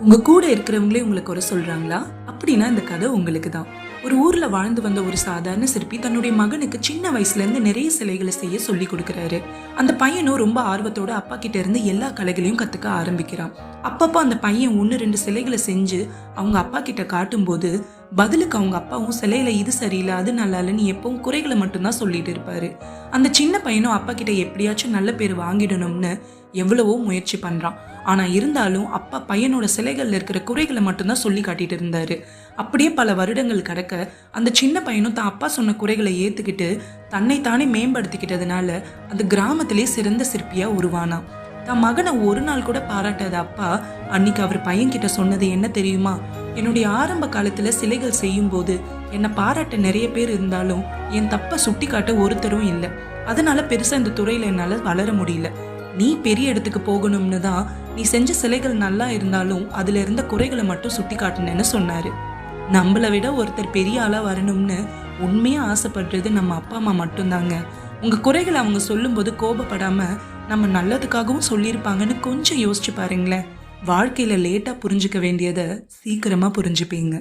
உங்க கூட இருக்கிறவங்களே உங்களை குறை சொல்றாங்களா? அப்படின்னா இந்த கதை உங்களுக்கு தான். ஒரு ஊர்ல வாழ்ந்து வந்த ஒரு சாதாரண சிற்பி தன்னுடைய மகனுக்கு சின்ன வயசுல இருந்து நிறைய சிலைகளை செய்ய சொல்லி கொடுக்கறாரு. அந்த பையனும் ரொம்ப ஆர்வத்தோட அப்பா கிட்ட இருந்து எல்லா கலைகளையும் கத்துக்க ஆரம்பிக்கிறான். அப்பப்போ அந்த பையன் 1-2 சிலைகளை செஞ்சு அவங்க அப்பா கிட்ட காட்டும் போது பதிலுக்கு அவங்க அப்பாவும் சிலையில இது சரியில்லை அது நல்லா இல்லைன்னு எப்பவும் குறைகளை மட்டும்தான் சொல்லிட்டு இருப்பாரு. அந்த சின்ன பையனும் அப்பா கிட்ட எப்படியாச்சும் நல்ல பேர் வாங்கிடணும்னு எவ்வளவோ முயற்சி பண்றான். ஆனா இருந்தாலும் அப்பா பையனோட சிலைகள்ல இருக்கிற குறைகளை மட்டும்தான் சொல்லி காட்டிட்டு இருந்தாரு. அப்படியே பல வருடங்கள் கடக்க அந்த சின்ன பையனும் தான் அப்பா சொன்ன குறைகளை ஏத்துக்கிட்டு தன்னைத்தானே மேம்படுத்திக்கிட்டதுனால அந்த கிராமத்திலே சிறந்த சிற்பியா உருவானான். தன் மகனை ஒரு நாள் கூட பாராட்டாத அப்பா அன்னைக்கு அவர் பையன் கிட்ட சொன்னது என்ன தெரியுமா? என்னுடைய ஆரம்ப காலத்துல சிலைகள் செய்யும் போது என்னை பாராட்ட நிறைய பேர் இருந்தாலும் என் தப்ப சுட்டி காட்ட ஒருத்தரும் இல்லை. அதனால பெருசா இந்த துறையில என்னால வளர முடியல. நீ பெரிய இடத்துக்கு போகணும்னு தான் நீ செஞ்ச சிலைகள் நல்லா இருந்தாலும் அதுல இருந்த குறைகளை மட்டும் சுட்டி காட்டினேன்னு சொன்னாரு. நம்மளை விட ஒருத்தர் பெரிய ஆளா வரணும்னு உண்மையா ஆசைப்படுறது நம்ம அப்பா அம்மா மட்டும்தாங்க. உங்க குறைகளை அவங்க சொல்லும் போது கோபப்படாம நம்ம நல்லதுக்காகவும் சொல்லியிருப்பாங்கன்னு கொஞ்சம் யோசிச்சு பாருங்களேன். வாழ்க்கையில லேட்டா புரிஞ்சுக்க வேண்டியதை சீக்கிரமா புரிஞ்சுப்பீங்க.